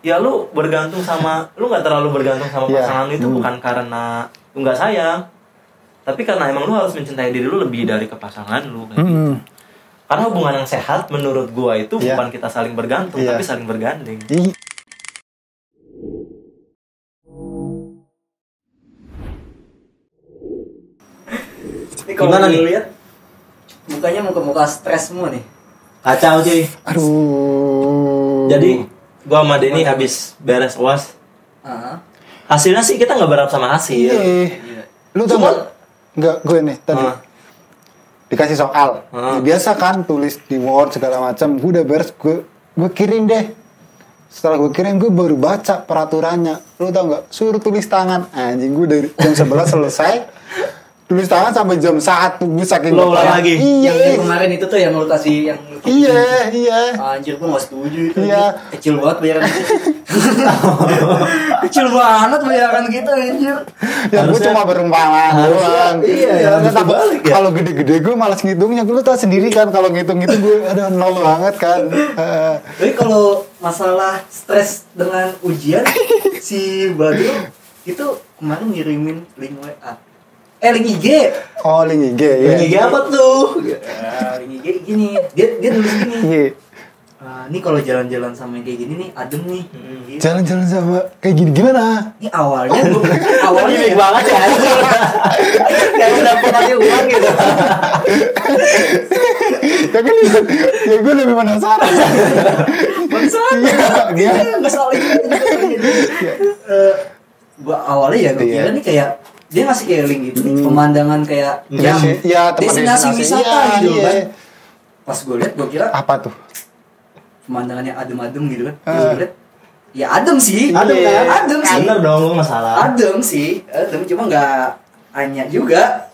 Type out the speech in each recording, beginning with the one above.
ya lu bergantung sama, lu nggak terlalu bergantung sama pasangan lu itu bukan karena lu nggak sayang, tapi karena emang lu harus mencintai diri lu lebih dari ke pasangan lu kayak gitu. Karena hubungan yang sehat menurut gua itu bukan kita saling bergantung, tapi saling bergandeng. Ini kalau lu lihat mukanya muka stres semua nih. Kacau cuy. Aduh. Jadi gua sama Denny habis beres UAS. Hasilnya sih kita nggak berharap sama hasil. Lu tau nggak gue nih tadi dikasih soal. Ya, biasa kan tulis di Word segala macam. Gue udah beres, gue kirim deh. Setelah gue kirim gue baru baca peraturannya. Lu tau nggak? Suruh tulis tangan. Anjing, gue dari jam 11 selesai. Tulis tangan sampai jam 1 gue saking lo ulang lagi. Iya. Yang kemarin itu tuh yang lu kasih yang Iya. Anjir gua enggak setuju itu. Iya. Kecil banget bayaran itu. Kecil banget bayaran gitu anjir. Ya gue cuma perumpamaan doang. Iya, balik ya. Kalau gede-gede gue malas ngitungnya. Gue tau sendiri kan kalau ngitung itu gue ada nol banget kan. Tapi kalau masalah stres dengan ujian si Badul itu kemarin ngirimin link WA. Link IG. Oh, link IG ya. Link IG apa tuh? Link IG gini. Dia nulis gini. Iya. Ini kalau jalan-jalan sama yang kayak gini nih adem nih. Gitu. Jalan-jalan sama kayak gini gimana? Ini awalnya Gimik banget ya. Kayak dapat aja uang gitu. Tapi ya gue lebih penasaran. Iya. Enggak salah gitu. Gua awalnya ya gue kira nih kayak dia ngasih kayak link gitu nih, pemandangan kayak destinasi wisata gitu kan. Pas gue lihat gue kira apa tuh? Pemandangannya adem-adem gitu kan. Terus gue lihat ya adem sih. Adem kan? Adem sih. Bener dong, gue nggak salah. Adem sih. Adem cuma nggak Anya juga.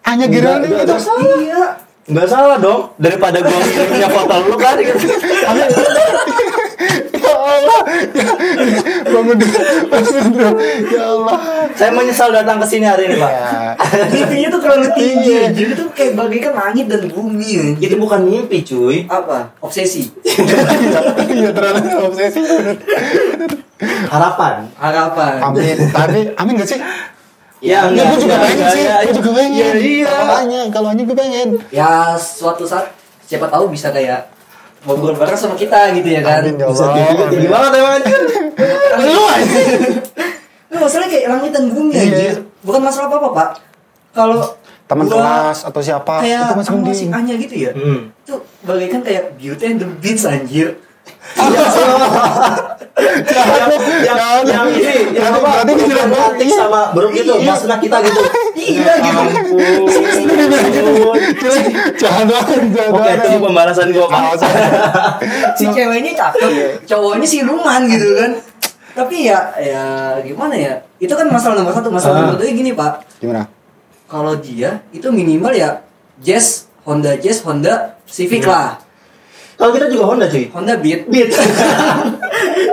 Hanya gila nih itu. Iya. Nggak salah dong. Daripada gue punya foto lu kan gitu. Ya Allah. Bangun dulu. Ya Allah. Saya menyesal datang ke sini hari ini, Pak. Mimpinya tuh terlalu tinggi. Jadi tuh kayak bagaikan langit dan bumi. Itu bukan mimpi, cuy. Apa? Obsesi. Iya terlalu obsesi. Harapan. Amin. Tapi amin gak sih? Ya, enggak, gue juga pengen sih. Gue juga pengen. Iya. Kalau Anya gue pengen. Ya suatu saat siapa tahu bisa kayak ngobrol bareng sama kita gitu ya kan. Amin ya Allah. Tinggi banget emang anjir. Lu aja. Ini masalahnya kayak langit dan bumi aja. Bukan masalah apa-apa, Pak. Kalau teman kelas atau siapa kayak itu masih sama mending. si Anya gitu ya. Itu bagaikan kayak Beauty and the Beast anjir. Yang ini, yang apa? Berarti bisa batik sama beruk gitu, maksudnya kita gitu. Iya gitu. Jangan. Oke, itu pembalasan gua, Pak. Si ceweknya cakep, cowoknya siluman gitu kan. Tapi ya gimana ya? Itu kan masalah nomor satu. Masalah nomor dua gini, Pak. Gimana? Kalau dia itu minimal ya Honda Jazz, Honda Civic lah. Kalau kita juga Honda, cuy. Honda Beat.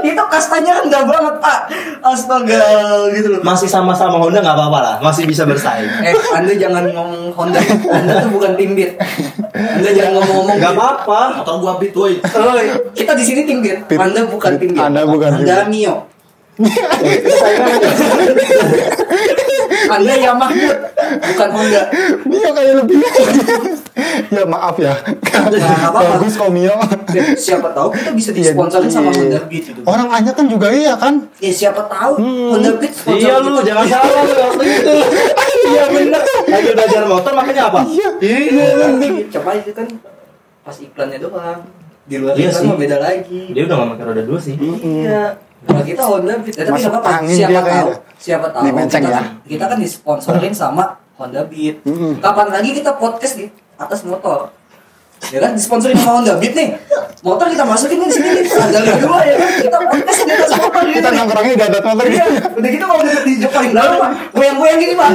Itu kastanya rendah banget, Pak. Astaga gitu loh. Masih sama-sama Honda nggak apa-apa lah, masih bisa bersaing. Anda jangan ngomong Honda. Anda tuh bukan tim Beat. Anda jangan ngomong-ngomong Nggak apa-apa. Motor gua Beat, woi. Kita di sini tim Beat. Anda bukan tim Beat. Anda bukan tim Anda Mio. Anda Yamaha, bukan Honda. Mio kayak lebih. Ya maaf ya. Bagus kok Mio. Siapa tahu kita bisa disponsorin sama Honda Beat gitu. Orang Anya kan juga iya kan? Ya siapa tahu Honda Beat sponsor Iya lu, kita. jangan salah lu waktu itu. Iya bener. Lagi belajar motor makanya apa? Iya. Coba itu kan pas iklannya doang. Di luar Iya iklan sih. mah beda lagi. Dia udah nggak pakai roda 2 sih. Iya. Kalau kita Honda Beat, tapi Masuk nggak apa-apa. angin Siapa dia tahu, kayaknya. siapa tahu. Dimenceng kita, ya. kita kan disponsorin sama Honda Beat. Kapan lagi kita podcast di atas motor? Ya kan disponsorin sama Honda Beat nih. Motor kita masukin di sini nih. Ada dua ya kan. Kita podcast di atas motor gitu. Kita nongkrongnya di atas motor Iya, gitu. udah gitu kalau di jok paling belakang Pak, goyang-goyang gini Pak.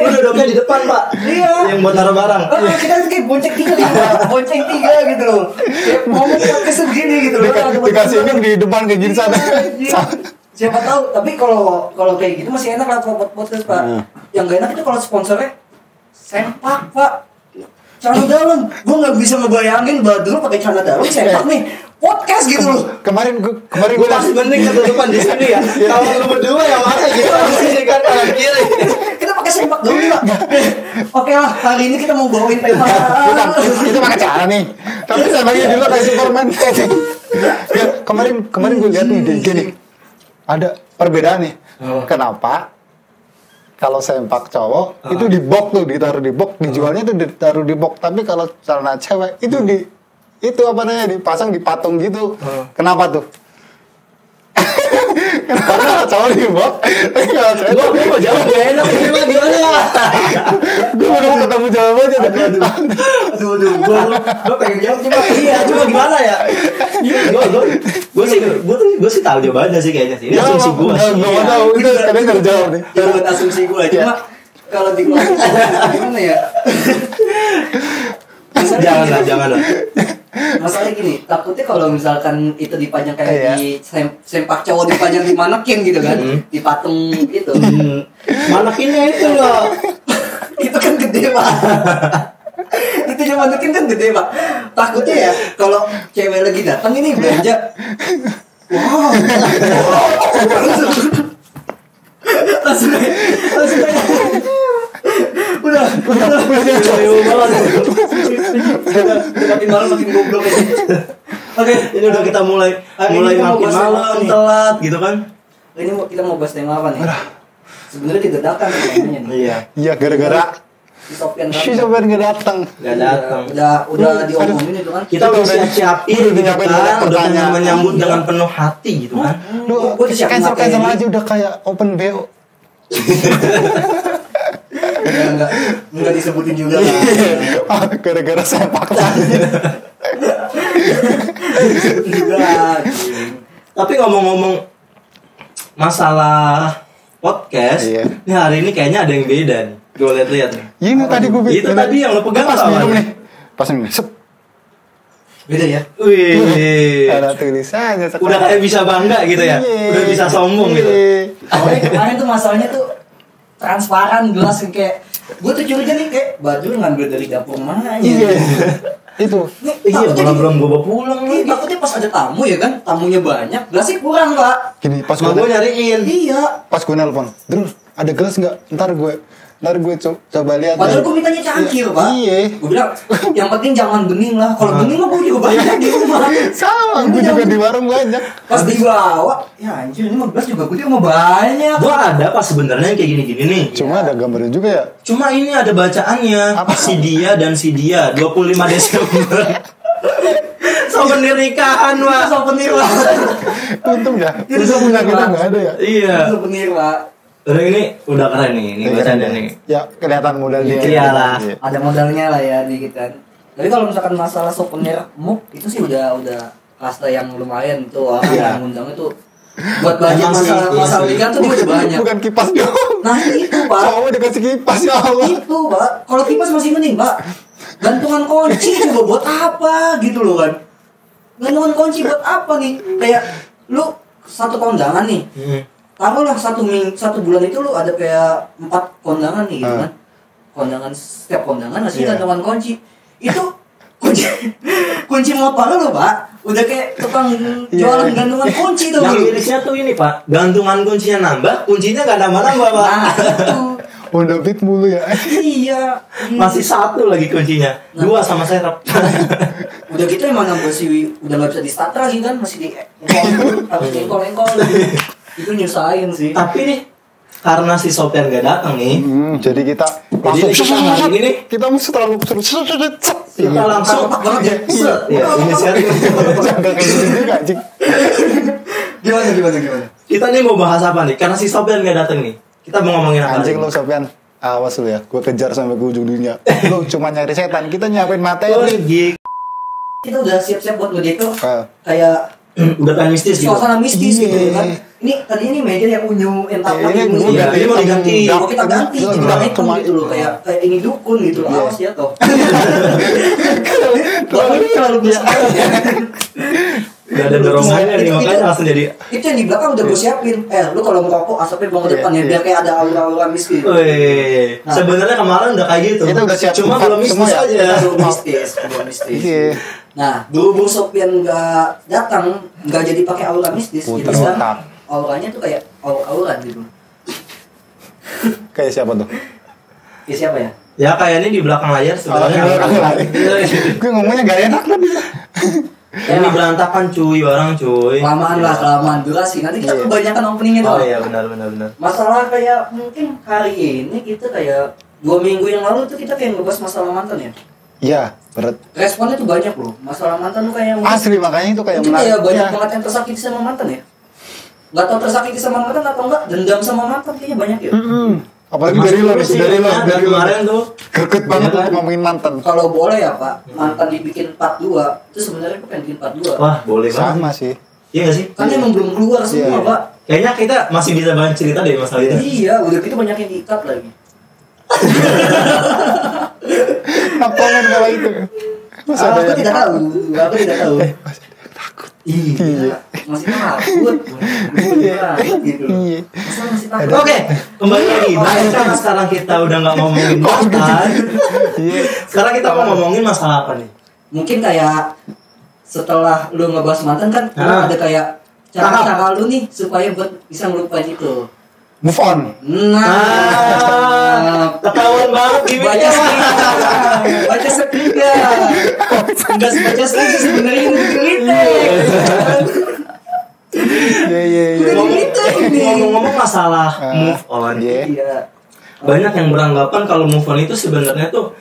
Lu duduknya di depan, Pak. Iya. Yang buat naruh barang. Kita kayak bonceng tiga gitu, bonceng tiga gitu loh. Kayak ngomong podcast segini gitu loh. Dikasih ini di depan kayak gini sana. Siapa tahu, tapi kalau kayak gitu masih enak lah podcast Pak. Yang gak enak itu kalau sponsornya sempak Pak. Celana dalam, gue nggak bisa ngebayangin Badrul pakai celana dalam sempak nih. podcast gitu loh. Kemarin gue masih mending ketutupan di sini ya. Kalau lu berdua yang mana gitu di sini kan kanan kiri. Kita pakai sempak dulu Pak. Oke lah, hari ini kita mau bawain tema. bukan itu pakai cara nih. Tapi saya bagi dulu kayak Superman. Ya, kemarin gue lihat nih di IG nih. Ada perbedaan nih. Kenapa? Kalau sempak cowok itu di box tuh, ditaruh di box, dijualnya tuh ditaruh di box. Tapi kalau celana cewek itu itu apa namanya, dipasang di patung gitu. Kenapa tuh? Karena cowok di box, kalau cewek Gue mau jawab gak enak gimana? gue belum ketemu jawabannya. Aduh, gue pengen jawab cuma gimana ya? Gue sih tahu jawabannya sih kayaknya sih. Ini asumsi gue sih. Gue tahu itu kalian harus jawab nih. Jangan asumsi gue cuma kalau di kelompok gimana ya? Jangan. Masalahnya gini, takutnya kalau misalkan itu dipajang kayak di sempak cowok dipajang di manekin gitu kan, di patung itu. Manekinnya itu loh. Itu kan gede Pak. Itu yang manekin kan gede Pak. Takutnya ya kalau cewek lagi datang ini belanja. Wow. Langsung udah makin malam makin goblok ya. Oke, Ini udah kita mulai makin malam telat gitu kan. Ini kita mau bahas tema apa nih? Sebenarnya didadakan temanya nih. Iya, gara-gara Si Sofian nggak datang. udah diomongin itu kan. Kita udah siap-siapin udah gitu nyiapin kan, udah pertanyaan. menyambut dengan penuh hati gitu kan. Lu cancel aja udah kayak open BO. Enggak disebutin juga kan. Gara-gara sepak. Disebutin juga. Tapi ngomong-ngomong masalah podcast, ini hari ini kayaknya ada yang beda nih. Gue lihat-lihat nih. Ini tadi gue Itu tadi yang lo pegang pas apa? minum nih. Pas minum. Sep. Beda ya? Wih. Ada tulisannya sekarang. Udah kayak bisa bangga gitu ya. Udah bisa sombong gitu. Awalnya kemarin tuh masalahnya tuh transparan gelas kayak gue tuh curiga nih kayak baju ngambil dari dapur mana Iya. Itu. Iya, belum gue bawa pulang Nih, nih. takutnya pas ada tamu ya kan, tamunya banyak, gelasnya kurang Pak. Gini, pas Gue nyariin. Iya. pas gue nelpon, terus ada gelas nggak? Ntar gue coba lihat. Padahal gue mintanya cangkir Pak. Iya. Gue bilang, yang penting jangan bening lah. Kalau bening mah gue juga banyak di rumah. Sama, gue juga di warung banyak. Pas dibawa, ya anjir ini mah gelas juga gue mah banyak. Gue ada pas sebenarnya yang kayak gini-gini nih. Cuma ada gambarnya juga ya. Cuma ini ada bacaannya. Apa? Si dia dan si dia 25 Desember. Souvenir nikahan, Pak. Souvenir Pak. Untung ya. Itu Untung punya kita Pak. nggak ada ya. Iya. Souvenir Pak. Udah ini udah keren nih. Ini bacaannya nih. Ya kelihatan modal dikit. Iyalah. Iya. Ada modalnya lah ya dikit kan. Tapi kalau misalkan masalah souvenir muk itu sih udah kasta yang lumayan tuh orang Iya. yang ngundang itu buat budget Emang sih, masalah iya sih. ikan tuh dia udah banyak. Bukan kipas doang. Nah itu Pak. Cowok dikasih kipas ya Allah. Itu Pak. Kalau kipas masih mending Pak. Gantungan kunci juga buat apa gitu loh kan. Gantungan kunci buat apa nih? Kayak lu satu kondangan nih. Taruhlah satu bulan itu lu ada kayak 4 kondangan nih gitu kan. Kondangan setiap kondangan ngasih gantungan kunci. Itu kunci motor lu Pak. Udah kayak tukang jualan gantungan kunci tuh. Yang mirisnya tuh ini Pak, gantungan kuncinya nambah, kuncinya gak nambah-nambah Pak. Nah, itu. Honda Beat mulu ya. Iya. Masih satu lagi kuncinya, 2 sama serep. Udah gitu emang masih udah nggak bisa di start lagi kan, masih di harus engkol-engkol. Itu nyusahin sih. Tapi nih, karena si Sofian gak datang nih, Jadi kita jadi kita hari ini nih, kita mesti terlalu kita langsung Kompak banget ya. set ya inisiatif. jangan kayak gitu juga anjing. Gimana? Kita nih mau bahas apa nih? Karena si Sofian gak datang nih. Kita mau ngomongin apa? Anjing nih? lo Sofian. Awas lu ya, gue kejar sampai ke ujung dunia. Lu cuma nyari setan, kita nyiapin Oh, materi. gig. Kita udah siap-siap buat ngedeko. Ah. Kayak Udah pengen mistis gitu. suasana mistis Iya. gitu kan. Ini meja yang unyu yang taplak Ini unyu. gua ganti, mau diganti. Mau kita ganti, Iya, kita iya. hitung gitu loh, kayak ini dukun gitu loh. Iya. Awas ya toh. Terlalu besar ya. Gak ada dorongannya nih, makanya langsung jadi. Itu yang di belakang udah gue siapin. Lu kalau merokok asapnya buang ke depan ya, biar kayak ada aura-aura mistis. Wih, sebenarnya kemarin udah kayak gitu. Kita udah siap. Cuma belum mistis aja. Belum mistis. Iya. Nah, berhubung Sofian nggak datang, nggak jadi pakai aura mistis, jadi Puter sekarang otak. auranya tuh kayak aura-auran gitu. Kayak siapa tuh? Ya siapa ya? Ya kayak ini di belakang layar sebenarnya. Gue ngomongnya gak enak kan. Ini berantakan cuy, barang cuy. Kelamaan durasi. Nanti kita kebanyakan openingnya Oh doang. iya benar. Masalah kayak mungkin hari ini kita kayak 2 minggu yang lalu tuh kita kayak ngebahas masalah mantan ya. Iya, berat. Responnya tuh banyak loh. Masalah mantan tuh kayak Asli makanya itu kayak mungkin kayak banyak Ya. banget yang tersakiti sama mantan ya. Gak tau tersakiti sama mantan atau enggak, dendam sama mantan kayaknya banyak ya. Apalagi dari lo kemarin tuh. Greget banget untuk ngomongin mantan. Kalau boleh ya Pak, mantan dibikin part 2, itu sebenarnya aku pengen bikin part 2. Wah, boleh banget. Sama sih. Iya gak sih? Kan emang belum keluar semua Iya. Pak. Kayaknya kita masih bisa banyak cerita deh masalah itu. Iya, udah gitu banyak yang diikat lagi. Apa kalau itu? Masa ada Aku yang tidak tahu, aku tidak tahu. Iya. Masih takut. Gitu. Iya. Masa masih takut? Oke, kembali lagi. Karena sekarang kita udah nggak ngomongin mantan. Iya. Sekarang kita mau ngomongin masalah apa nih? Mungkin kayak setelah lu ngebahas mantan kan, lu ada kayak cara-cara lu nih supaya buat bisa ngelupain itu. Move on. Nah, Ketahuan banget baca skripnya, baca skripnya. Enggak baca skripnya sebenarnya udah diteliti. Iya. Ngomong-ngomong masalah move on, Iya. Iya. banyak yang beranggapan kalau move on itu sebenarnya tuh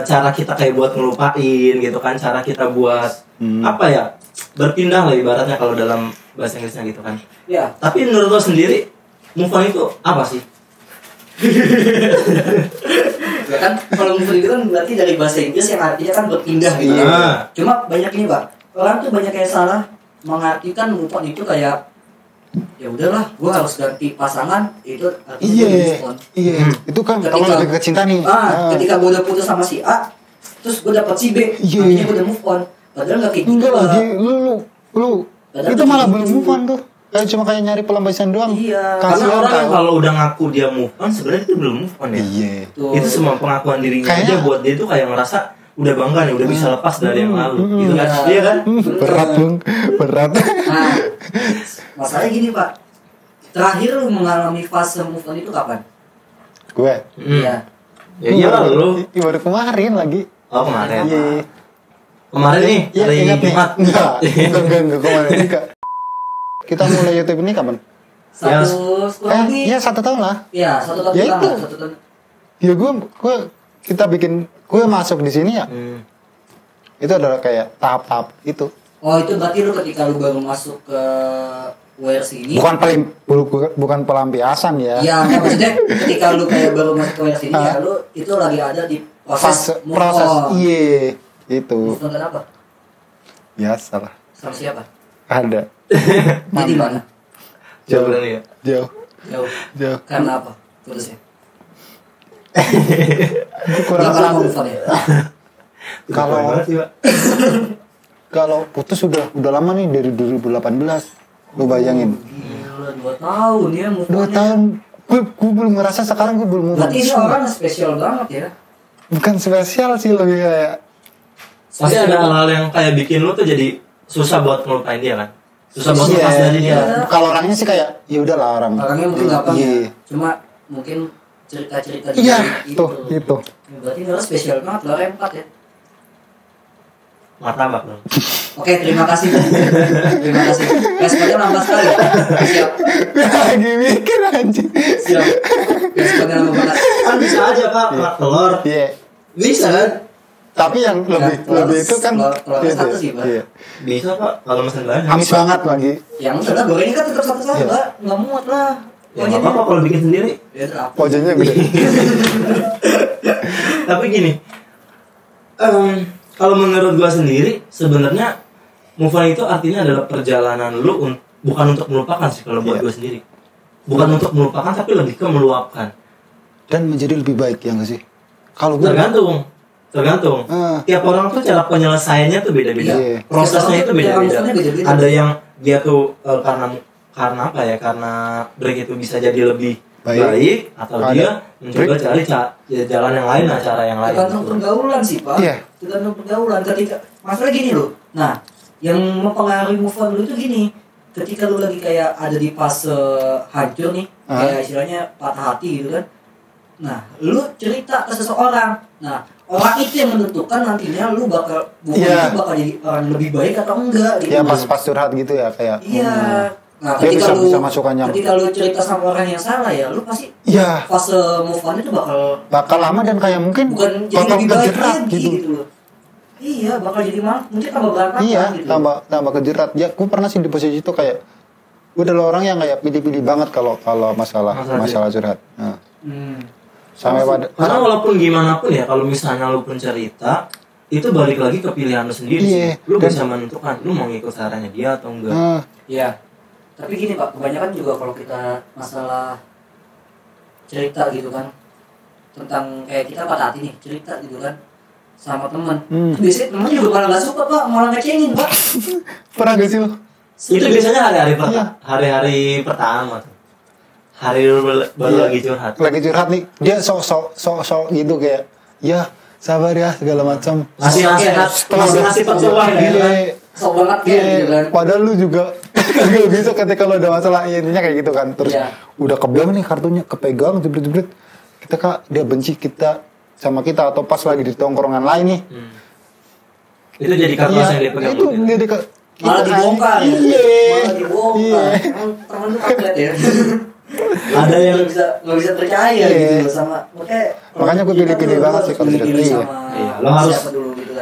cara kita kayak buat ngelupain gitu kan, cara kita buat apa ya, berpindah lah ibaratnya kalau dalam bahasa Inggrisnya gitu kan. Ya, Tapi menurut lo sendiri move on itu apa sih? ya kan kalau move on itu kan berarti dari bahasa Inggris yang artinya kan berpindah gitu. Iya. Cuma banyak ini Pak, orang tuh banyak yang salah mengartikan move on itu kayak ya udahlah, gua harus ganti pasangan, itu artinya gua move on. Iya. Itu kan kalau Ketika- lebih ke cinta nih. Ketika gue udah putus sama si A, terus gue dapet si B, Iya. artinya gue udah move on. Padahal gak kayak gitu. Enggak Pak. lagi, lu Padahal itu malah gitu. belum move on tuh. Kayak cuma kayak nyari pelampiasan doang. Iya. Karena Kasihan orang yang tau. kalau udah ngaku dia move on sebenarnya itu belum move on ya. Iya. Tuh. Itu semua pengakuan dirinya Kayaknya- aja buat dia tuh kayak ngerasa udah bangga nih, udah bisa lepas dari yang lalu. Gitu kan? Iya. Iya kan? Berat dong, berat. Nah, masalahnya gini Pak, terakhir lu mengalami fase move on itu kapan? Gue. Iya. Ya iyalah lu. Baru kemarin lagi. Oh kemarin. Iya. Kemarin nih Iya, hari ingat nih. Jumat. Enggak kemarin nikah. Kita mulai YouTube ini kapan? Satu kurang lebih. Iya 1 tahun lah. Iya, 1 tahun Ya pertama, itu. 1 tahun. Ya kita bikin, gue masuk di sini ya. Itu adalah kayak tahap-tahap itu. Oh, itu berarti lu ketika lu baru masuk ke WRC ini. Bukan pelampiasan ya. Iya, nggak, maksudnya ketika lu kayak baru masuk ke WRC ini ya lu itu lagi ada di proses move Proses. on. Iya, itu. Move on kenapa? Biasalah. Sama siapa? Ada. Jadi mana? Jauh dari ya. Jauh. Jauh. Karena apa? Putusnya. Kurang Berapa lama satu. move on ya? Kalau Banget sih, Pak. kalau putus udah lama nih dari 2018. Lu bayangin. Gila, 2 tahun ya move 2 on. tahun. Gue belum ngerasa sekarang gue belum Berarti ini orang spesial banget ya. Bukan spesial sih, lebih kayak Pasti ada hal-hal yang kayak bikin lu tuh jadi susah buat ngelupain dia kan. Susah buat lepas dari dia. Kalau orangnya sih kayak ya udahlah orang. Orangnya mungkin gampang Iya. ya. Cuma mungkin cerita-cerita Iya, itu. itu. Berarti ini orang spesial banget, lo empat ya. Martabak dong. Oke, terima kasih. Terima kasih. Responnya nambah sekali. Siap. Lagi mikir anjing. Siap. Responnya nambah banget. Kan bisa aja Pak, kerak telur. Iya. Bisa kan? Tapi yang lebih telur- lebih itu kan telur gitu. satu sih, Pak. Iya. Bisa Pak, kalau mesen banyak. Amis banget lagi. Yang udah gorengnya kan tetap satu-satu, Iya. Mbak. Nggak muat lah. Ya nggak apa-apa kalau bikin sendiri. Ya, terapa. Pojoknya gede. Tapi gini, kalau menurut gua sendiri sebenarnya move on itu artinya adalah perjalanan lu bukan untuk melupakan sih kalau buat Iya. gua sendiri. Bukan untuk melupakan tapi lebih ke meluapkan. Dan menjadi lebih baik ya nggak sih? Kalau gue Tergantung Tergantung. Tiap orang tuh cara penyelesaiannya tuh beda-beda. Iya. Prosesnya itu beda-beda. Beda-beda. Ada yang dia tuh karena apa ya? Karena break itu bisa jadi lebih baik atau dia mencoba cari jalan yang lain, cara yang lain. Tergantung pergaulan sih, Pak. Iya. Tergantung pergaulan. Ketika masalah gini loh. Nah, yang mempengaruhi move on lu itu gini. Ketika lu lagi kayak ada di fase hancur nih, kayak istilahnya patah hati gitu kan. Nah, lu cerita ke seseorang. Nah, orang itu yang menentukan nantinya lu bakal itu bakal jadi orang lebih baik atau enggak gitu. Iya, pas curhat gitu ya kayak. Iya. Nah, dia ketika bisa masukan yang ketika lu cerita sama orang yang salah ya, lu pasti fase move on itu bakal lama dan kayak mungkin bukan jadi lebih baik lagi gitu loh. Iya, bakal jadi mungkin tambah berantakan gitu. tambah kejerat. Ya, gue pernah sih di posisi itu kayak gue adalah orang yang kayak pilih-pilih banget kalau masalah curhat. Nah. Karena walaupun gimana pun ya, kalau misalnya lu pun cerita, itu balik lagi ke pilihan lu sendiri sih. Lu bisa menentukan lu mau ngikut sarannya dia atau enggak. Iya. Tapi gini Pak, kebanyakan juga kalau kita masalah cerita gitu kan, tentang kayak kita patah hati nih, cerita gitu kan sama teman. Biasanya teman juga malah nggak suka Pak, malah ngecengin Pak. Pernah gak sih lo? Itu biasanya hari-hari pertama tuh. Hari baru lagi curhat. Lagi curhat nih, dia sok gitu kayak, ya sabar ya segala macam. Masih petuah gitu kan. Sok banget gitu kan. Padahal lu juga gak bisa ketika lo ada masalah intinya kayak gitu kan. Terus udah kebelang nih kartunya, kepegang jebret-jebret. Dia benci kita sama kita atau pas lagi di tongkrongan lain nih. Itu jadi kartu yang dipegang. Itu jadi malah dibongkar. Malah dibongkar. Temen lu kaget ya. Ada yang nggak bisa percaya gitu sama makanya gue pilih-pilih banget sih kalau cerita. Lo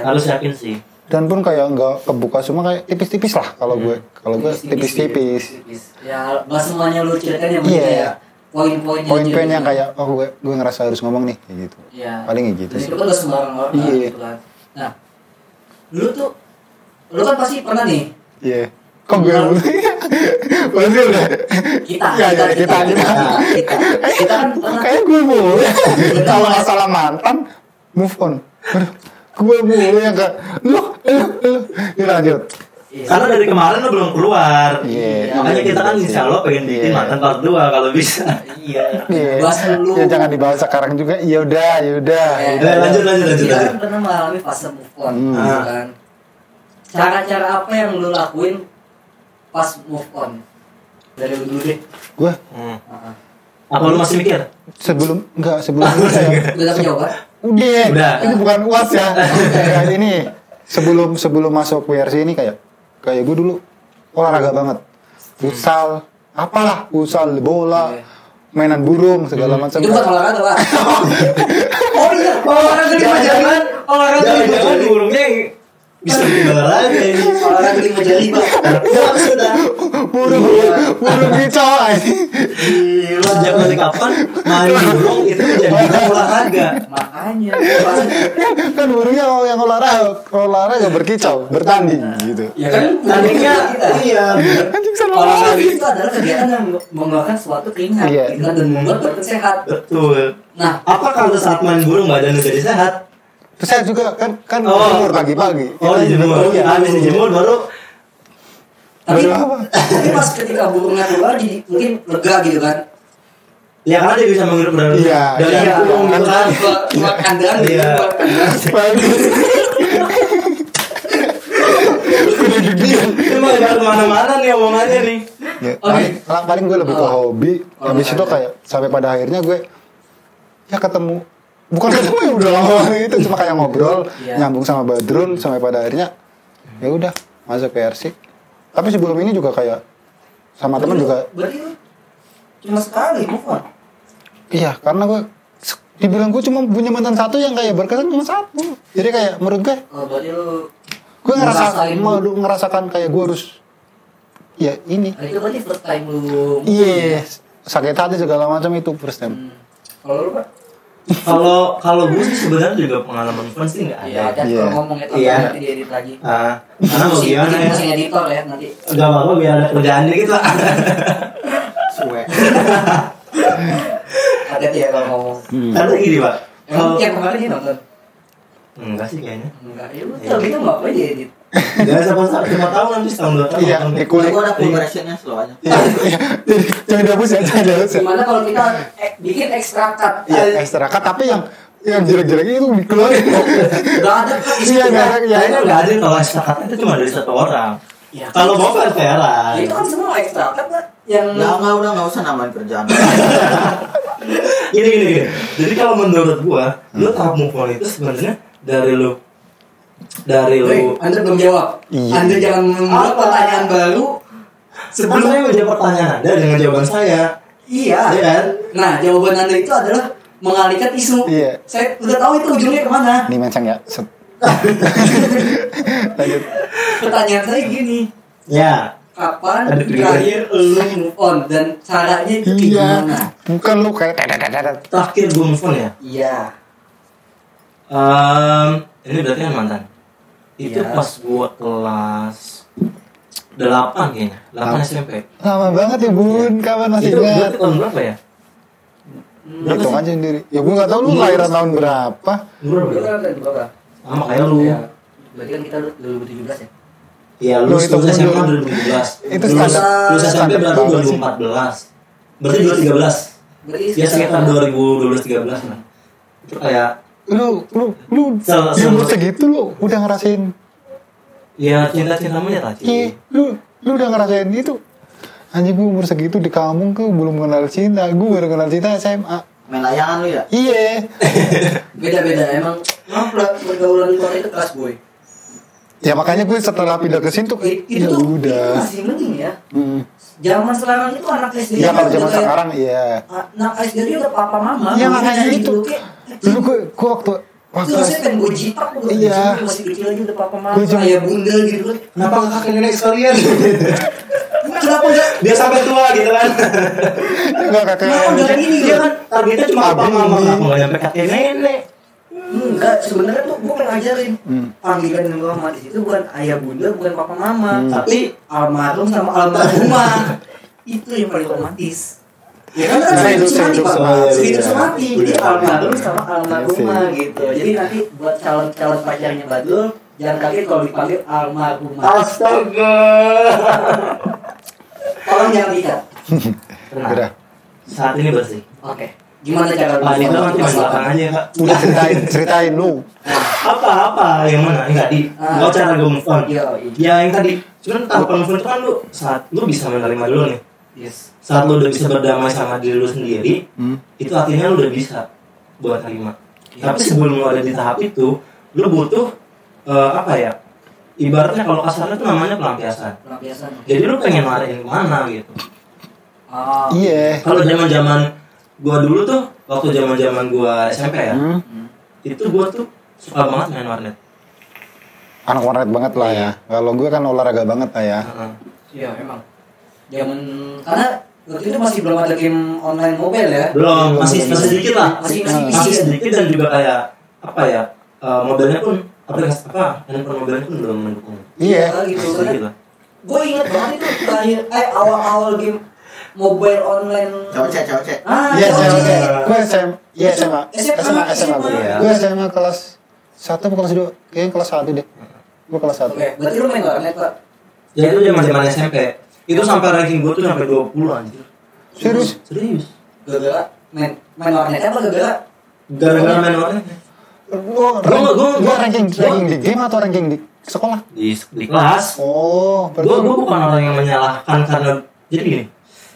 harus yakin sih. Dan pun kayak nggak kebuka semua, kayak tipis-tipis lah kalau gue tipis-tipis. Ya nggak semuanya lu ceritain yang kayak poin-poin yang kayak gue ngerasa harus ngomong nih kayak gitu. Paling kayak gitu. Dan itu kan udah sembarang orang gitu kan. Nah, lu kan pasti pernah nih. Iya. Kok gue pasti udah kita kan pernah. Kayak gue mulu kalau masalah mantan move on. Gue mulu yang kayak lu lanjut. Karena dari kemarin lo belum keluar. Makanya kita kan insya Allah pengen bikin mantan part 2 kalau bisa. Bahas dulu. Ya jangan dibahas sekarang juga. Ya udah. Lanjut. Kita kan pernah mengalami fase move on kan. Cara-cara apa yang lu lakuin pas move on? Dari lu dulu deh. Gue apa lu masih mikir? Sebelum udah dapat jawaban? Udah. Ini bukan UAS ya. Kayak ini sebelum masuk WRC ini kayak gue dulu olahraga banget. Futsal, bola, mainan burung segala macam. Itu bukan olahraga, Pak. Oh iya, olahraga di Majalengka. Olahraga di Majalengka. Burungnya bisa olahraga ini. Olahraga di Majalengka. Sudah. Burung kicau aja. Sejak dari kapan main burung itu menjadi olahraga? Makanya kan burungnya yang olahraga berkicau, bertanding gitu. Ya kan tandingnya Anjing salah. olahraga itu adalah kegiatan yang mengeluarkan suatu keringat dan membuat badan sehat. Betul. Nah, apakah kalau saat main burung badan udah jadi sehat? Saya juga kan jemur pagi-pagi. Dijemur. Habis dijemur baru. Tapi pas ketika burungnya keluar jadi mungkin lega gitu kan. Ya karena dia bisa menghirup udara dari burung gitu kan. Buat kandang gitu. Cuma gak kemana-mana nih omongannya nih. Paling gue lebih ke hobi. Habis itu kayak sampai pada akhirnya gue ketemu. Bukan ketemu ya udah lama itu, cuma kayak ngobrol, nyambung sama Badrul sampai pada akhirnya ya udah masuk ke RC. Tapi sebelum ini juga kayak sama teman juga. Berarti lu cuma sekali move on? Iya, karena gue dibilang gue cuma punya mantan satu yang kayak berkesan cuma satu. Jadi kayak menurut gue. Berarti lu. Gue ngerasakan kayak gue harus. Ya ini. Itu berarti first time lu. Iya, sakit hati segala macam itu first time. Kalau lu Pak? Kalau gue sih sebenarnya juga pengalaman fun sih nggak ada. Iya, kalau ngomong itu nanti diedit lagi. Karena mau gimana ya? Masih editor ya nanti. Gak apa-apa biar ada kerjaan dikit lah. Suwe. Hati-hati ya kalau ngomong. Karena gini Pak. Yang kemarin sih nonton. Enggak sih kayaknya. Enggak, ya udah gitu nggak apa aja edit. Ya siapa tahu nanti setahun 2 tahun. Iya, Kalau gua ada full versionnya slow aja. Iya, jangan dihapus ya, jangan dihapus ya. Gimana kalau kita bikin extra cut? Iya, extra cut, tapi yang jelek-jelek itu dikeluarin. Nggak ada kan Iya, nggak ada. Ya, Kayaknya nggak ada kalau extra cut itu cuma dari 1 orang. Ya, Kalau mau fair-fairan. itu kan semua extra cut kan yang Nggak usah namain kerjaan. Gini. Jadi kalau menurut gua, lu tahap move on itu sebenarnya dari lu. Anda belum jawab. Iya. Anda jangan membuat pertanyaan baru. Sebelum saya menjawab pertanyaan Anda dengan jawaban saya. Iya. Iya kan? Nah, jawaban Anda itu adalah mengalihkan isu. Iya. Saya udah tahu itu ujungnya kemana. Nih mencang ya. Lanjut. Pertanyaan saya gini, Ya. kapan Ada tiga. terakhir lu move on dan caranya itu Iya. gimana? Bukan lu kayak Terakhir gua move on ya. Iya. Ini berarti kan mantan. Itu Iya. pas gua kelas 8 kayaknya. 8 SMP. lama banget ya bun, kapan masih Itu ingat? berarti tahun berapa ya? Hitung aja sendiri. Ya gue nggak tahu lu lahiran tahun berapa. Berapa? Sama kayak lu. Ya. Berarti kan kita 2017 ya? Iya, Lu lu hitung lulus SMA dulu. 2017. Itu Lulus standar SMP berarti banget sih. 2014. Berarti 2013. Berarti Ya sekitar 2012-13 lah. Itu kayak Lu Salah- di umur segitu lu udah ngerasain. ya cinta-cinta monyet lah, Iya, Ci. lu udah ngerasain itu. Anjing gue umur segitu di kampung gue belum kenal cinta. Gue baru kenal cinta SMA. Main layangan lu ya? Iya. beda-beda emang. Maaf lah, pergaulan kota itu kelas boy. Ya makanya gue setelah pindah ke sini tuh Itu ya tuh udah. masih mending ya. Hmm. Zaman sekarang itu anak SD. Iya kalau udah zaman kayak- sekarang iya. Anak SD dia udah papa mama. Iya Maksudnya makanya dari itu. dulu kayak, Dulu gue waktu itu saya pengen gue jitak gue Iya. masih kecil aja udah papa mama Gue cuma- ayah bunda gitu kan. Kenapa kakak nenek sekalian? Kenapa enggak? Biar sampai tua gitu kan. enggak kakek. Kenapa enggak ini Dia kan targetnya cuma apa Abang mama, ini. kenapa nggak nyampe kakek nenek? Enggak, sebenarnya tuh gue pengen ngajarin panggilan yang gue hormati itu bukan ayah bunda, bukan papa mama, tapi almarhum sama almarhumah. Itu yang paling romantis. Ya kan kan Sehidup sehidup semati, Pak. semati. Sehidup Iya. semati. Jadi Iya. almarhum sama almarhumah Iya sih. gitu. Jadi nanti buat calon pacarnya Badul jangan kaget kalau dipanggil almarhumah. Astaga. Tolong jangan dikat. Tenang. Udah. Saat ini bersih. Oke. Gimana cara lu? Lah itu nanti Mas belakang aja kak. Udah ceritain lu. Apa yang mana? Yang tadi. Gak cara gue move on. Iya, Ya yang tadi. Cuman tahapan move on itu kan lu saat lu bisa menerima dulu nih. Yes. Saat lu udah bisa berdamai sama diri lu sendiri, itu artinya lu udah bisa buat terima. Tapi sebelum lu ada di tahap itu, lu butuh apa ya? Ibaratnya kalau kasarnya itu namanya pelampiasan. Pelampiasan. Jadi lu pengen lariin kemana gitu. Ah. Iya. Kalau zaman gua dulu tuh, waktu zaman gua SMP ya, itu gua tuh suka banget main warnet. Anak warnet banget lah ya. Kalau gue kan olahraga banget lah ya. Heeh. Iya, memang. Zaman karena waktu itu masih belum ada game online mobile ya. Belum, masih sedikit lah. Masih Masih sedikit dan juga kayak apa ya? Modelnya pun aplikasi handphone mobilnya pun belum mendukung. Iya. gitu Masih sedikit kan. lah. Gue inget banget itu terakhir awal-awal game mobile online. Cowok-cek. Iya, cowok. gue SMA SMA. gue. Iya. Gue SMA kelas 1 atau kelas 2? Kayaknya kelas 1 deh. Gue kelas 1. Oke, berarti lu main warnet, Pak? Ya itu zaman SMP. Itu sampai ranking gue tuh sampai 20 anjir. Serius? Serius. Gara-gara main warnet apa gara-gara? Gara-gara main warnet. Gue ranking di game atau ranking di sekolah? Di kelas. Oh, Gue bukan orang yang menyalahkan karena jadi gini.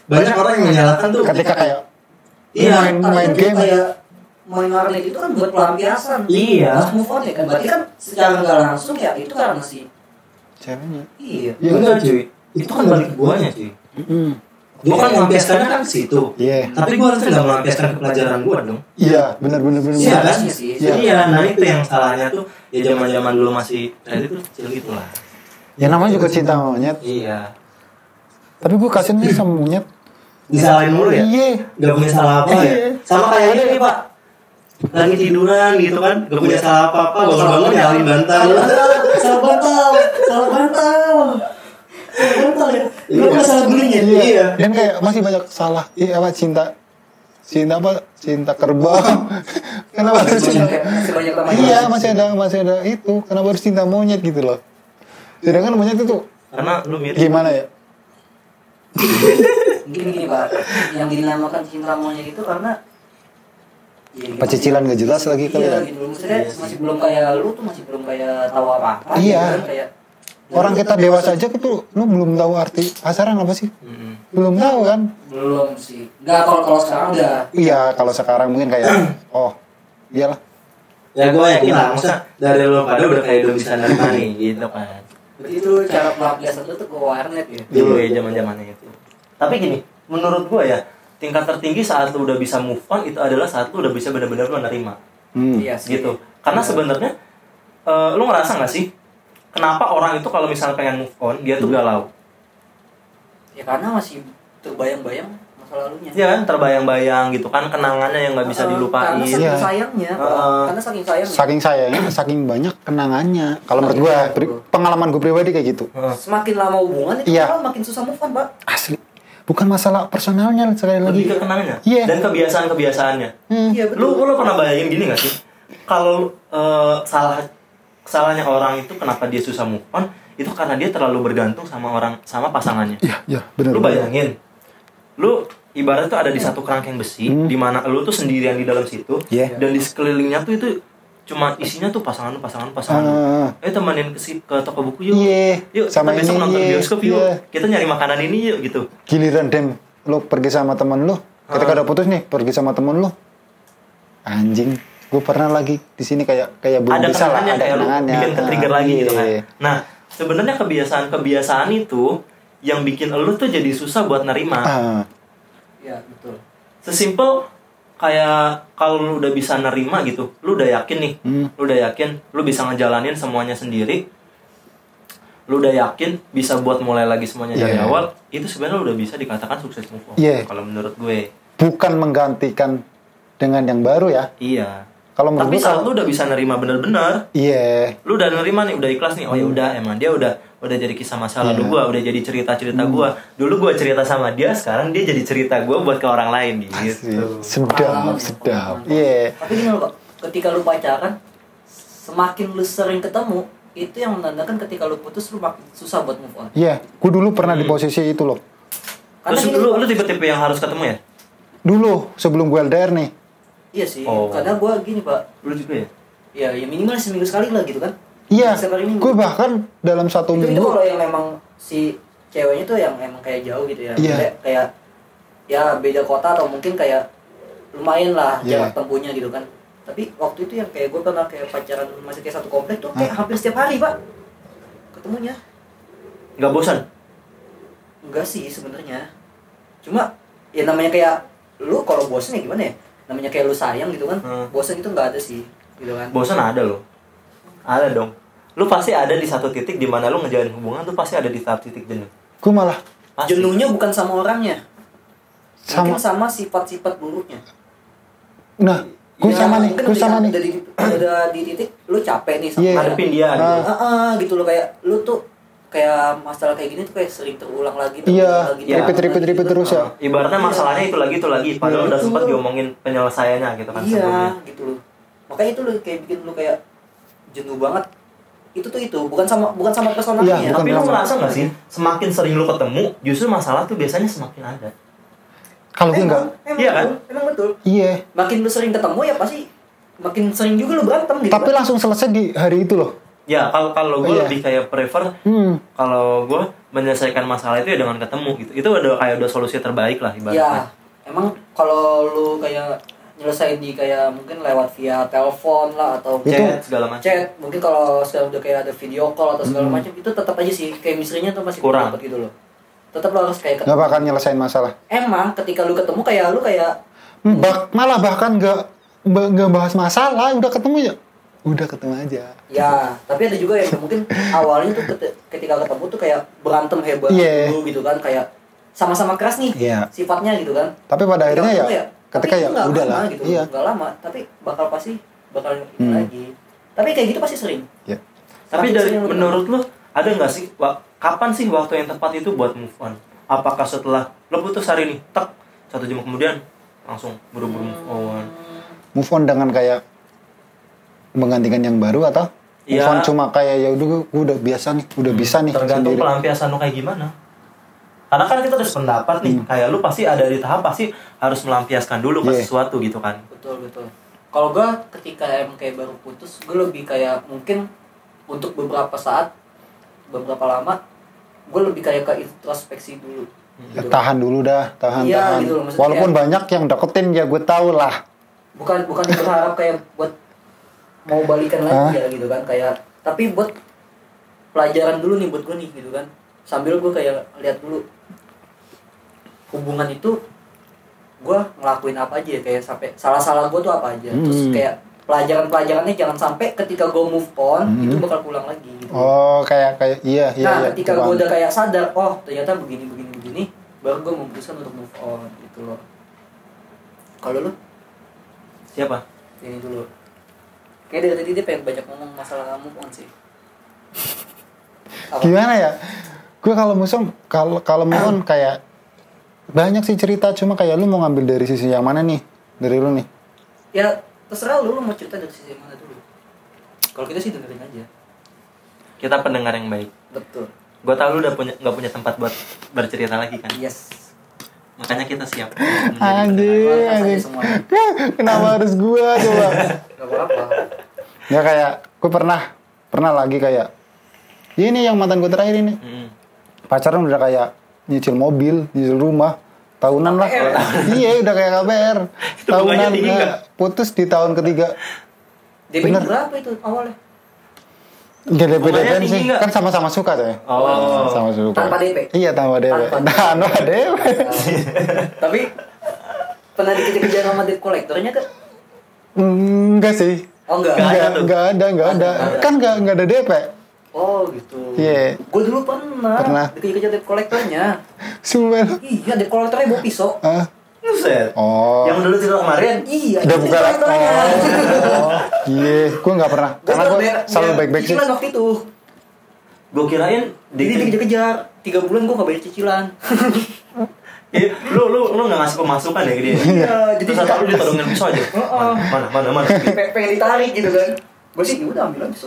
Banyak orang yang menyalahkan tuh ketika kayak iya, main game. Kayak main warnet itu kan buat pelampiasan. Iya. Pas move on ya kan. Berarti kan secara nggak langsung ya itu karena si ceweknya. iya. Ya enggak cuy. Itu kan balik ke guanya cuy. Gue kan melampiaskannya kan ke situ. Iya. Tapi gue harusnya nggak melampiaskan ke pelajaran gue dong. Iya, benar. Iya kan? Iya sih. Iya. Nah itu yang salahnya tuh ya zaman dulu masih kayak itu kecil gitu lah. Ya namanya juga cinta sama monyet. Iya. Tapi gue kasihan nih sama monyet. Disalahin mulu ya? Iya. Gak punya salah apa ya? Iya. Sama kayak ini nih pak. Lagi tiduran gitu kan, gak punya salah apa-apa, bangun-bangun nyalain bantal. Salah bantal ya. Lu nggak salah guling ya? Iya. Dan kayak masih banyak salah. Iya, apa cinta cinta apa? Cinta kerbau. Kenapa harus cinta? Masih banyak teman. Iya, masih ada itu. Kenapa harus cinta monyet gitu loh? Sedangkan monyet itu Karena lu mirip. gimana ya? Gini Pak, yang dinamakan cinta monyet itu karena ya, gitu. Pecicilan gak jelas lagi kali Iya ya. gitu, maksudnya masih belum kayak lu tuh masih belum kayak tahu apa-apa. Iya. Gitu kan, kayak Orang kita dewasa aja tuh lu belum tahu arti pacaran apa sih? Mm-mm. Belum tahu kan? belum sih. Enggak kalau sekarang udah. Iya, kalau sekarang mungkin kayak oh, iyalah. Ya gue yakin lah, maksudnya dari lu pada udah kayak udah bisa nerima nih gitu kan. Berarti itu cara pelampiasan lu tuh ke warnet ya. Dulu ya zaman-zamannya itu. Tapi gini, menurut gue ya, tingkat tertinggi saat lu udah bisa move on itu adalah saat lu udah bisa benar-benar menerima. Iya sih. Gitu. Karena sebenarnya lu ngerasa nggak sih kenapa orang itu kalau misalnya pengen move on dia tuh galau? Ya karena masih terbayang-bayang masa lalunya. Iya kan, terbayang-bayang gitu kan, kenangannya yang nggak bisa dilupain. Karena saking Iya. sayangnya, karena saking sayangnya. Saking sayangnya, saking banyak kenangannya. Kalau menurut gua, pengalaman gue pribadi kayak gitu. Semakin lama hubungan itu Iya. malah makin susah move on, Pak. Asli. Bukan masalah personalnya sekali lagi. Lebih ke kenangannya Iya. dan kebiasaan-kebiasaannya. Iya betul. Lu pernah bayangin gini gak sih? Kalau salahnya orang itu kenapa dia susah move on itu karena dia terlalu bergantung sama pasangannya. Iya, benar. Lu bayangin, lu ibarat tuh ada di satu kerangkeng besi di mana lu tuh sendirian di dalam situ Iya. dan di sekelilingnya tuh itu cuma isinya tuh pasangan lu. Temenin ke toko buku yuk. Iya. Yuk, Sama kita besok ini, nonton iya. bioskop yuk. Iya. Kita nyari makanan ini yuk gitu. Giliran dem, lu pergi sama temen lu. Ketika udah putus nih, pergi sama temen lu. Anjing, gue pernah lagi di sini kayak belum Ada bisa lah, kenangannya ada kayak lu kenangannya. bikin ke-trigger lagi gitu kan. Iya. Nah, sebenarnya kebiasaan itu yang bikin lu tuh jadi susah buat nerima. Ah, Iya, betul. Sesimpel kayak kalau lu udah bisa nerima gitu, lu udah yakin nih, lu udah yakin lu bisa ngejalanin semuanya sendiri, lu udah yakin bisa buat mulai lagi semuanya dari Iya. awal, itu sebenarnya udah bisa dikatakan sukses move on. Iya. Kalau menurut gue. bukan menggantikan dengan yang baru ya. Iya. Kalau menurut Tapi gue saat lu udah bisa nerima bener-bener, iya. lu udah nerima nih, udah ikhlas nih, oh ya udah emang dia udah jadi kisah masa lalu gua, udah jadi cerita-cerita gua. Dulu gua cerita sama dia, sekarang dia jadi cerita gua buat ke orang lain gitu. Sedap, sedap. Iya. Tapi gini loh, Pak. Ketika lu pacaran, semakin lu sering ketemu, itu yang menandakan ketika lu putus lu makin susah buat move on. Iya, gue dulu pernah di posisi itu loh. Karena Terus gini, lu tipe-tipe yang harus ketemu ya? Dulu sebelum gue LDR nih. iya sih, Oh. karena gua gini, Pak. Lu juga ya? Ya minimal seminggu sekali lah gitu kan. Iya, Setiap hari minggu. gue bahkan dalam satu itu minggu. kalau yang memang si ceweknya tuh yang emang kayak jauh gitu ya. Iya. Kayak ya beda kota atau mungkin kayak lumayan lah Iya. jarak tempuhnya gitu kan. Tapi waktu itu yang kayak gue pernah kayak pacaran masih kayak satu komplek tuh kayak hampir setiap hari, Pak. Ketemunya. Nggak bosan? Enggak sih sebenarnya. Cuma ya namanya kayak lu kalau bosen ya gimana ya? Namanya kayak lu sayang gitu kan. Bosen itu nggak ada sih gitu kan. Bosan ada loh. Ada dong. Lu pasti ada di satu titik di mana lu ngejalin hubungan tuh pasti ada di tahap titik jenuh. Gue malah Pasti. Jenuhnya bukan sama orangnya. Mungkin sama. sama sifat-sifat buruknya. Nah, gue Ya, sama nih, mungkin gue sama nih. udah di titik lu capek nih sama Iya. Ngadepin dia gitu. gitu loh kayak lu tuh kayak masalah kayak gini tuh kayak sering terulang lagi Iya, terulang lagi, ribet gitu kan. terus ya. Ibaratnya masalahnya itu lagi. Padahal Iya, udah itu sempat lu. diomongin penyelesaiannya gitu kan Iya sebelumnya. gitu loh. Makanya itu lu kayak bikin lu kayak jenuh banget. Itu bukan sama personalnya. Iya, bukan Tapi lu sama. ngerasa nggak sih, semakin sering lu ketemu, justru masalah tuh biasanya semakin ada. Kalau gue enggak. Emang Iya kan? betul, emang betul. Iya. Makin lu sering ketemu ya pasti makin sering juga lu berantem gitu. Tapi kan. langsung selesai di hari itu loh. Ya, kalau gue Iya. lebih kayak prefer kalau gue menyelesaikan masalah itu ya dengan ketemu gitu. Itu udah solusi terbaik lah Ya, ibaratnya. emang kalau lu kayak nyelesain di kayak mungkin lewat via telepon lah atau Itu- Chat segala macam. chat, mungkin kalau sekarang udah kayak ada video call atau segala macam itu tetap aja sih chemistry-nya tuh masih Kurang. dapet gitu loh. Tetap lo harus kayak Nggak bakal nyelesain masalah. emang ketika lu ketemu kayak lu kayak Malah bahkan nggak bahas masalah, udah ketemu ya. Udah ketemu aja. ya, tapi ada juga yang mungkin awalnya tuh ketika ketemu tuh kayak berantem hebat Iya. dulu gitu kan kayak sama-sama keras nih Iya. sifatnya gitu kan. Tapi pada akhirnya ya, Ketemu ketika tapi ya itu nggak udah lama lah. gitu, Iya. nggak lama, tapi bakal ini lagi. Tapi kayak gitu pasti sering. Iya. Tapi Semakin dari sering lu menurut lu ada nggak sih kapan sih waktu yang tepat itu buat move on? Apakah setelah lo putus hari ini, 1 jam kemudian langsung buru-buru move on. Move on dengan kayak menggantikan yang baru atau move on cuma kayak ya udah gue udah biasa nih, udah bisa nih tergantung sendiri. pelampiasan lu kayak gimana. Karena kan kita udah sependapat nih, kayak lu pasti ada di tahap pasti harus melampiaskan dulu ke sesuatu gitu kan. Betul. Kalau gue ketika emang kayak baru putus, gue lebih kayak mungkin untuk beberapa saat, beberapa lama, gue lebih kayak ke introspeksi dulu. Ya, tahan dulu dah, tahan. Gitu loh, walaupun kayak, banyak yang deketin ya gue tau lah. Bukan berharap kayak buat mau balikan lagi ya gitu kan, kayak tapi buat pelajaran dulu nih buat gue nih gitu kan. Sambil gue kayak lihat dulu hubungan itu gue ngelakuin apa aja, kayak sampai salah-salah gue tuh apa aja. Terus kayak pelajarannya jangan sampai ketika gue move on itu bakal pulang lagi gitu. Oh, kayak iya. Nah, ketika gue udah kayak sadar, oh ternyata begini, baru gue memutuskan untuk move on gitu loh. Kalau lu? Siapa? Ini dulu. Kayak dari tadi dia pengen banyak ngomong masalah move on sih. Gimana ya? Gue kalau move on kayak banyak sih cerita, cuma kayak lu mau ngambil dari sisi yang mana nih? Dari lu nih? Ya terserah lu mau cerita dari sisi mana dulu. Kalau kita sih dengerin aja. Kita pendengar yang baik. Betul. Gue tau lu udah nggak punya tempat buat bercerita lagi kan. Yes. Makanya kita siap. Anjing. Kenapa harus gue coba? Gak apa-apa. Ya kayak gue pernah lagi kayak ini yang mantan gue terakhir ini. Pacaran udah kayak nyicil mobil, nyicil rumah, tahunan lah. Iya, udah kayak KBR. Tahunan putus di tahun ketiga. DP berapa itu awalnya? Gak DP sih, kan sama-sama suka tuh ya. Oh, sama suka. Tanpa DP? Iya, tanpa DP. Tanpa DP. Tapi pernah dikejar-kejar sama debt collectornya kan? Enggak sih. Oh enggak ada. Kan enggak ada DP. Oh gitu. Iya. Gue dulu pernah. Dikejar-kejar debt collectornya. Sumpah. Iya, debt collectornya bawa pisau. Buset. Oh. Yang dulu cerita kemarin. Iya. Udah buka lagi. Iya, gue nggak pernah. Karena gue selalu baik-baik sih. Cicilan waktu itu. Gue kirain Jadi dikejar-kejar 3 bulan gue nggak bayar cicilan. lu nggak ngasih pemasukan ya gini. Iya. Jadi lu ditodongin pisau aja. Mana. Pengen ditarik gitu kan. Gue sih udah ambil aja.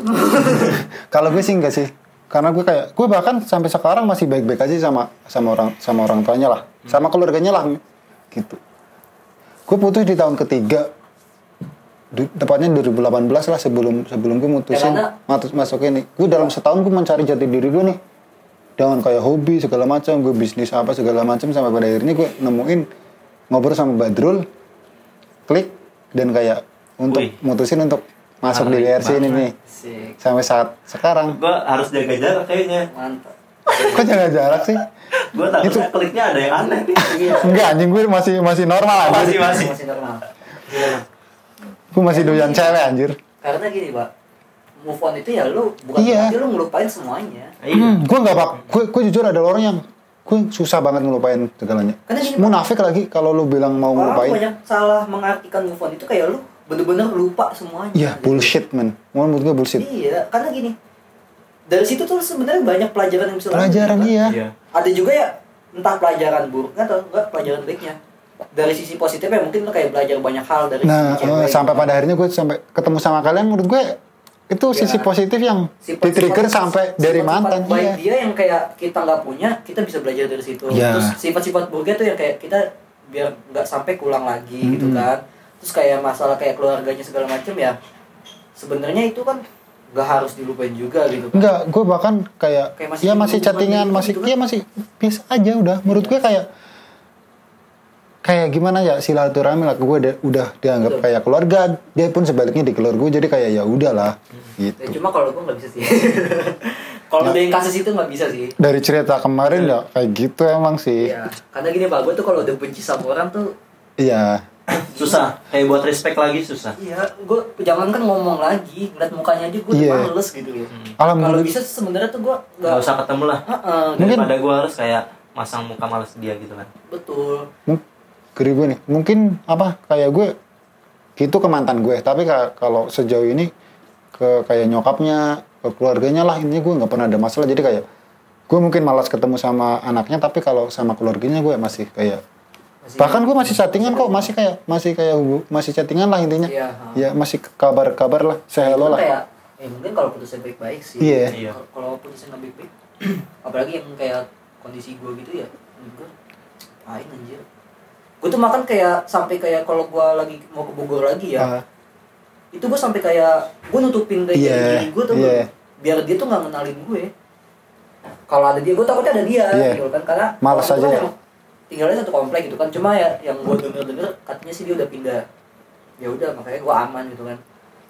Kalau gue sih enggak sih. Karena gue bahkan sampai sekarang masih baik-baik aja sama orang tuanya lah, sama keluarganya lah, gitu. Gue putus di tahun ketiga, tepatnya 2018 lah, sebelum gue mutusin masuk ini. Gue dalam setahun gue mencari jati diri gue nih, dengan kayak hobi segala macam, gue bisnis apa segala macam, sampai pada akhirnya gue nemuin ngobrol sama Badrul, klik dan kayak untuk mutusin untuk masuk di WRC ini nih. Sampai saat sekarang. Gue harus jaga jarak kayaknya. Mantap. Kok jaga jarak sih? Gue takutnya kliknya ada yang aneh nih. Enggak, anjing, gue masih normal anjir. Masih normal. Gue masih doyan cewek anjir. Karena gini, Pak. Move on itu ya lu bukan berarti lu ngelupain semuanya. Gue enggak, Pak. Gue jujur ada orang yang gue susah banget ngelupain segalanya. Munafik lagi kalau lu bilang mau ngelupain. Orang banyak salah mengartikan move on itu kayak lu bener-bener lupa semuanya. Iya, bullshit, man. Menurut gue bullshit. Iya, karena gini. Dari situ tuh sebenarnya banyak pelajaran yang bisa pelajaran iya. Ada juga ya entah pelajaran buruknya atau enggak pelajaran baiknya. Dari sisi positifnya mungkin lu kayak belajar banyak hal dari sisi cewek. Sampai pada akhirnya gue sampai ketemu sama kalian, menurut gue itu sisi positif yang di-trigger sampai dari mantan. Baik dia yang kayak kita nggak punya, kita bisa belajar dari situ. Terus sifat-sifat buruknya tuh yang kayak kita biar nggak sampai kulang lagi gitu kan. Terus kayak masalah kayak keluarganya segala macam ya sebenarnya itu kan nggak harus dilupain juga gitu kan. Enggak, gue bahkan kayak ya masih chattingan, masih gitu kan? Ya masih biasa aja udah. Menurut gue kayak gimana ya, silaturahmi lah, gue udah dianggap kayak keluarga, dia pun sebaliknya di keluarga gue, jadi kayak ya udahlah gitu. Ya, cuma kalau gue nggak bisa sih. Kalau udah yang kasus itu nggak bisa sih. Dari cerita kemarin ya kayak gitu emang sih. Iya, karena gini Pak, gue tuh kalau udah benci sama orang tuh iya. Susah, kayak buat respect lagi susah. Iya, gue jangan kan ngomong lagi, ngeliat mukanya aja gue males gitu loh. Kalau bisa sebenarnya tuh gue nggak usah ketemu lah. Daripada gue harus kayak masang muka males dia gitu kan. Betul. Geri gue nih, mungkin kayak gue gitu ke mantan gue, tapi kalau sejauh ini ke kayak nyokapnya, ke keluarganya lah, ini gue nggak pernah ada masalah. Jadi kayak gue mungkin malas ketemu sama anaknya, tapi kalau sama keluarganya gue masih kayak Bahkan gue masih chattingan kok, masih chattingan lah intinya. Iya. Ya masih kabar lah, say hello lah. Kayak mungkin kalau putusnya baik-baik sih. Iya. Kalau putusnya nggak baik-baik, apalagi yang kayak kondisi gue gitu ya, gue aing anjir. Gue tuh makan kayak sampai kayak kalau gue lagi mau ke Bogor lagi ya, itu gue sampai kayak gue nutupin dari diri gue tuh, biar dia tuh nggak ngenalin gue. Kalau ada dia, gue takutnya ada dia, gitu kan, karena malas aja kan ya. Tinggalnya satu komplek gitu kan, cuma ya yang gue denger katanya sih dia udah pindah. Ya udah makanya gue aman gitu kan.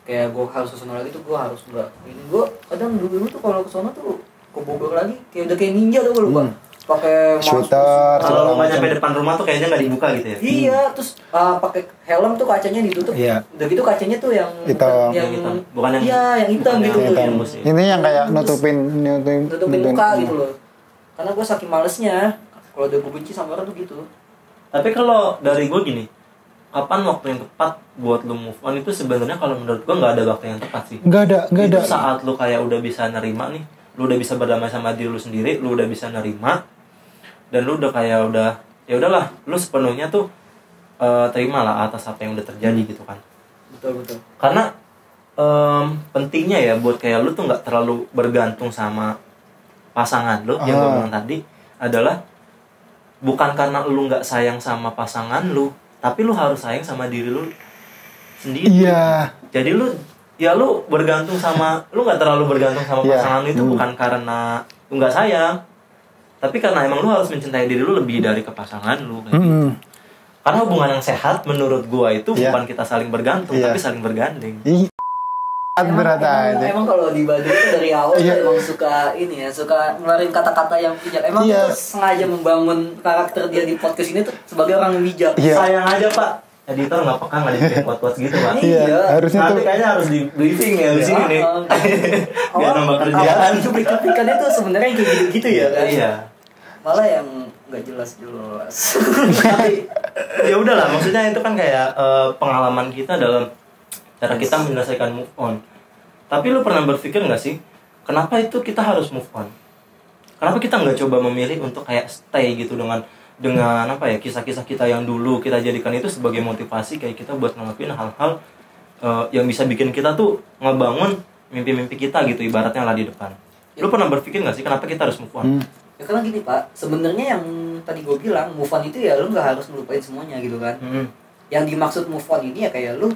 Kayak gue harus kesana lagi tuh gue harus enggak. Ini gue kadang dulu tuh kalau kesana tuh ke Bogor lagi kayak udah kayak ninja tuh gue lupa. Pakai sweater, kalau lu nggak nyampe depan rumah tuh kayaknya nggak dibuka gitu ya. Iya, terus pakai helm tuh kacanya ditutup. Iya. Udah gitu kacanya tuh yang hitam. yang hitam. Bukan yang iya, yang hitam gitu tuh. Hitam. Ini yang kayak nutupin muka gitu loh. Karena gue saking malesnya kalau udah gue benci sama orang tuh gitu. Tapi kalau dari gue gini, kapan waktu yang tepat buat lu move on itu sebenarnya kalau menurut gue nggak ada waktu yang tepat sih. Nggak ada. Itu saat lu kayak udah bisa nerima nih, lu udah bisa berdamai sama diri lu sendiri, lu udah bisa nerima, dan lu udah kayak ya udahlah, lu sepenuhnya tuh terimalah atas apa yang udah terjadi gitu kan. Betul. Karena pentingnya ya buat kayak lu tuh nggak terlalu bergantung sama pasangan lu yang gue bilang tadi adalah bukan karena lu nggak sayang sama pasangan lu, tapi lu harus sayang sama diri lu sendiri. Iya. Jadi lu bergantung sama, lu nggak terlalu bergantung sama pasangan lu itu bukan karena lu nggak sayang, tapi karena emang lu harus mencintai diri lu lebih dari ke pasangan lu. Kayak gitu. Karena hubungan yang sehat menurut gua itu bukan kita saling bergantung, tapi saling bergandeng. Emang kalau di Badung itu dari awal emang suka suka ngeluarin kata-kata yang bijak. Emang itu sengaja membangun karakter dia di podcast ini tuh sebagai orang yang bijak. Sayang aja Pak, editor nggak peka nggak dibikin podcast gitu Pak. Iya, harusnya nanti tuh kayaknya harus di briefing ya di sini nih. Biar nambah kerjaan. Cuplikan-cuplikannya tuh sebenarnya kayak gitu-gitu ya kan. Iya. Malah yang nggak jelas. Tapi ya udahlah, maksudnya itu kan kayak pengalaman kita dalam cara kita menyelesaikan move on. Tapi lu pernah berpikir nggak sih, kenapa itu kita harus move on? Kenapa kita nggak coba memilih untuk kayak stay gitu dengan apa ya, kisah-kisah kita yang dulu kita jadikan itu sebagai motivasi kayak kita buat ngelakuin hal-hal yang bisa bikin kita tuh ngebangun mimpi-mimpi kita gitu, ibaratnya lah di depan. Lu pernah berpikir nggak sih kenapa kita harus move on? Ya karena gini Pak, sebenarnya yang tadi gue bilang move on itu ya lu nggak harus melupain semuanya gitu kan. Yang dimaksud move on ini ya kayak lu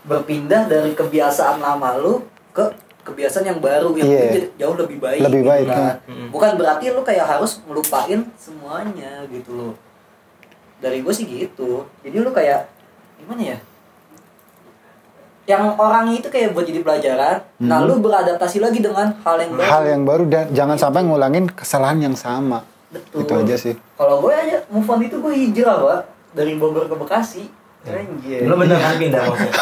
berpindah dari kebiasaan lama lu ke kebiasaan yang baru yang jauh lebih baik. Lebih gitu baik kan. Bukan berarti lu kayak harus melupain semuanya gitu loh. Dari gue sih gitu. Jadi lu kayak gimana ya? Yang orang itu kayak buat jadi pelajaran. Nah lu beradaptasi lagi dengan hal yang baru. Hal yang baru dan jangan sampai ngulangin kesalahan yang sama. Betul. Itu aja sih. Kalau gue aja move on itu gue hijrah Pak, dari Bogor ke Bekasi. Anjir. Lu bener kan pindah maksudnya?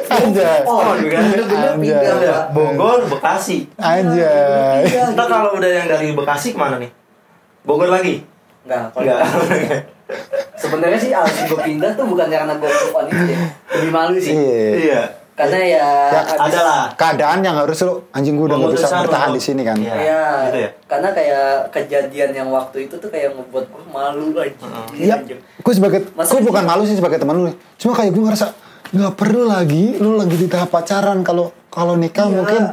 Anjay. Bener-bener pindah Pak. Bogor, Bekasi. Anjay. Ntar kalau udah yang dari Bekasi kemana nih? Bogor lagi? Enggak. Enggak. Sebenarnya sih alasan gue pindah tuh bukan karena gue move on itu ya. Lebih malu sih. Iya. Karena ya adalah keadaan yang harus lu anjing gue udah nggak bisa bertahan di sini kan. Iya. Gitu ya? Karena kayak kejadian yang waktu itu tuh kayak ngebuat gue malu aja. Iya. Gue bukan malu sih sebagai teman lu. Cuma kayak gue ngerasa nggak perlu lagi lu lagi di tahap pacaran, kalau nikah mungkin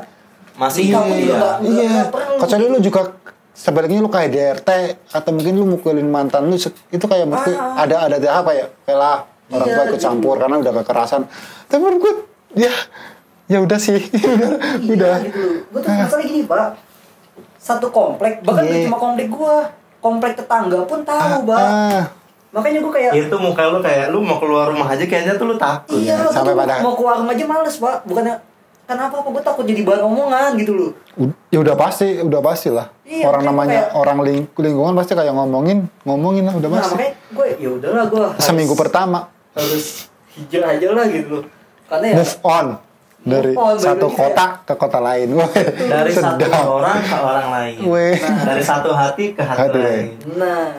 masih iya. Kecuali lu juga sebaliknya lu kayak DRT atau mungkin lu mukulin mantan lu itu kayak mungkin ada apa ya? Kayak orang tua ikut campur karena udah kekerasan. Tapi menurut gue ya udah sih. udah gitu. Gue tuh masalah gini Pak, satu komplek bahkan gak cuma komplek gue, komplek tetangga pun tahu Pak. Makanya gue kayak itu muka lu kayak lu mau keluar rumah aja kayaknya tuh lu takut. Iya, sampai pada mau keluar rumah aja males Pak, bukannya kenapa gue takut jadi bahan omongan gitu loh. Ya udah pasti lah. Iya, orang namanya kayak, orang lingkungan pasti kayak ngomongin lah udah pasti. Makanya gue ya udahlah gue seminggu pertama harus hijrah aja lah gitu loh. Karena ya move on dari satu kota ke kota lain. Dari satu orang ke orang lain. Dari satu hati ke hati lain. Nah,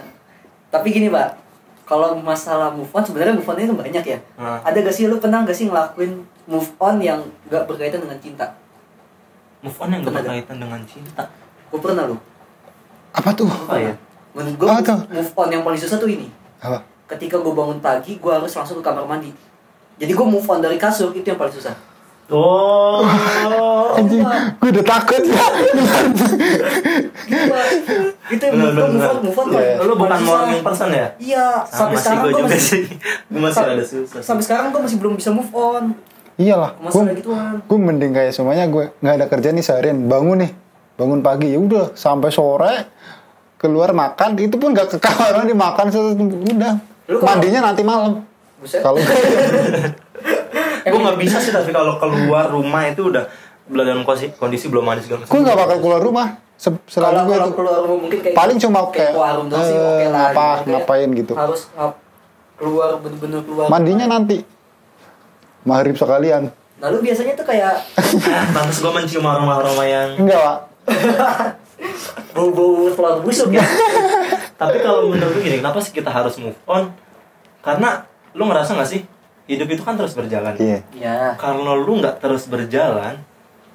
tapi gini Pak, kalau masalah move on sebenarnya move on itu banyak ya. Ada gak sih lu pernah gak sih ngelakuin move on yang gak berkaitan dengan cinta? Move on yang gak berkaitan dengan cinta. Gue pernah lu. Apa tuh? Apa ya? Menurut gue move on yang paling susah tuh ini. Apa? ketika gue bangun pagi gue harus langsung ke kamar mandi. Jadi gue move on dari kasur itu yang paling susah. Oh. Anjing, gue udah takut ya. Gitu move on Lu bukan morning person ya? Iya, sampai sekarang gue gue juga masih sih. Gue masih ada susah. sampai sekarang gue masih belum bisa move on. Iyalah, Masalah gituan. gue mending kayak semuanya gue nggak ada kerjaan nih seharian, bangun pagi ya udah sampai sore keluar makan, itu pun nggak ke kamar mandi makan udah mandinya nanti malam. Kalau Gue nggak bisa sih, tapi kalau keluar rumah itu udah dalam kondisi belum mandi segala macam. gue nggak bakal keluar rumah selama gue kalau itu keluar rumah mungkin kayak paling cuma kayak warung doang sih, oke lah, gitu. ngapain gitu. Harus keluar bener-bener keluar. Mandinya nanti maghrib sekalian. Nah lu biasanya tuh kayak Pantes gue mencium aroma-aroma yang Enggak, Pak. bau-bau telur busuk ya. Tapi kalau menurut gue gini, kenapa sih kita harus move on? Karena lu ngerasa gak sih hidup itu kan terus berjalan. Iya. Ya. Kalau lu nggak terus berjalan,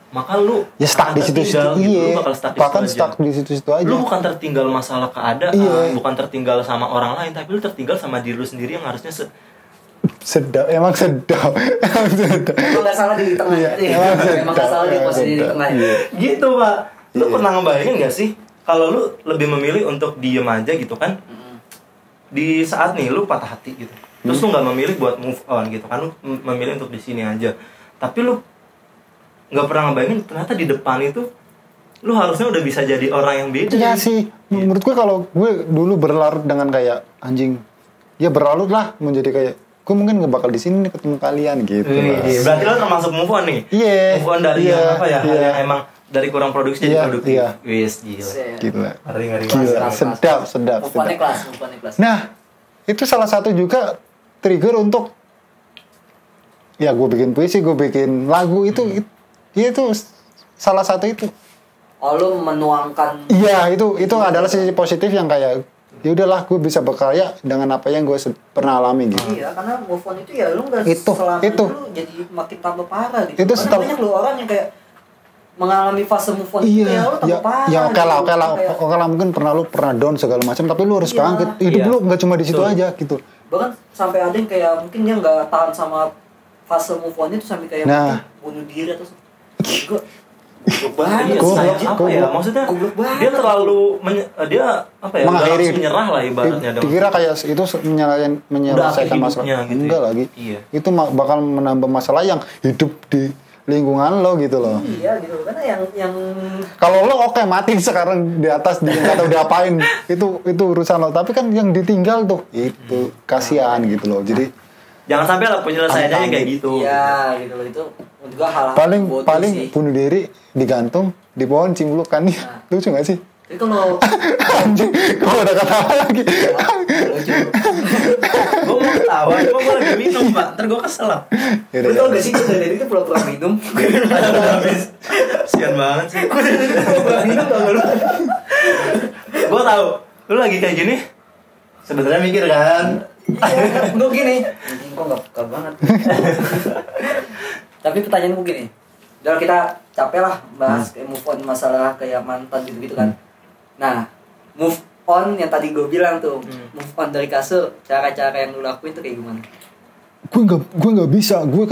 maka lu Ya stuck di situ-situ. tertinggal gitu. Iya. Lu bakal stuck di Bahkan situ stuck aja. di situ-situ aja. Lu bukan tertinggal masalah keadaan, Iya. bukan tertinggal sama orang lain, tapi lu tertinggal sama diri lu sendiri yang harusnya sedap, emang sedap. Emang sedap. Emang nggak salah di tengah. Iya, Iya. Emang nggak salah di posisi di tengah. Iya. gitu, Pak. Lu pernah ngebayangin gak sih kalau lu lebih memilih untuk diem aja gitu kan? Di saat nih lu patah hati gitu. Terus lu nggak memilih buat move on gitu kan, lu memilih untuk di sini aja. Tapi lu nggak pernah ngebayangin ternyata di depan itu lu harusnya udah bisa jadi orang yang beda. Iya sih, menurut gue kalau gue dulu berlarut dengan kayak anjing, ya berlarut lah menjadi kayak gue mungkin nggak bakal di sini nih ketemu kalian gitu. Iya, berarti lo termasuk move on nih. Iya. Move on dari Iya, yang apa ya? Hal iya. yang emang dari kurang produksi jadi Iya, produktif. iya. Wis, gila. Gila. Ngeri. Gila, sedap. Move on kelas. Nah, itu salah satu juga trigger untuk ya gue bikin puisi, gue bikin lagu itu salah satu itu. Oh lu menuangkan. Iya, itu adalah sisi positif yang kayak ya udahlah gue bisa berkarya dengan apa yang gue pernah alami gitu. Iya, karena move on itu ya lu nggak Itu. selama lu jadi makin tambah parah gitu. Itu Karena setelah- banyak lu orang yang kayak mengalami fase move on itu ya lu tambah parah. ya oke lah, Kayak- oke lah mungkin pernah lu down segala macam, tapi lu harus Iya, bangkit. Hidup iya. lu nggak cuma di situ Betul. aja gitu. Bahkan sampai ada yang kayak mungkin dia nggak tahan sama fase move on itu sampai kayak Nah. mungkin bunuh diri atau gue goblok banget Iya, Goblok, sengaja apa ya? goblok. Maksudnya Goblok banget. dia terlalu dia apa ya? Mengakhiri. Udah langsung nyerah lah ibaratnya dong. Dikira kayak itu menyelesaikan akhir masalah. hidupnya gitu. Enggak lagi. Iya. Itu bakal menambah masalah yang hidup di lingkungan lo gitu loh. Iya gitu karena yang Kalau lo oke mati sekarang di atas di atau diapain itu urusan lo, tapi kan yang ditinggal tuh itu kasihan gitu loh. Jadi Jangan sampai lah penyelesaiannya kayak gitu. iya gitu loh itu juga hal-hal bodoh paling sih. bunuh diri digantung di pohon cimbulukan nih. Lucu gak sih? Jadi kalau Anjing, gue udah ketawa lagi. Gue mau ketawa, cuma gue lagi minum, Pak. Ntar gue kesel lah. Yaudah, lu tau gak sih gue dari itu pura-pura minum. Udah habis. Sian banget sih. Pura-pura minum tau gak lu? Gue tahu. Lu lagi kayak gini. Sebenarnya mikir kan. Iya, gue gini. Anjing kok gak peka banget. Tapi pertanyaan gue gini. Udah kita capek lah bahas kayak move on masalah kayak mantan gitu-gitu kan. Nah, move on yang tadi gue bilang tuh, move on dari kasur, cara-cara yang lu lakuin tuh kayak gimana? gue nggak bisa. Gue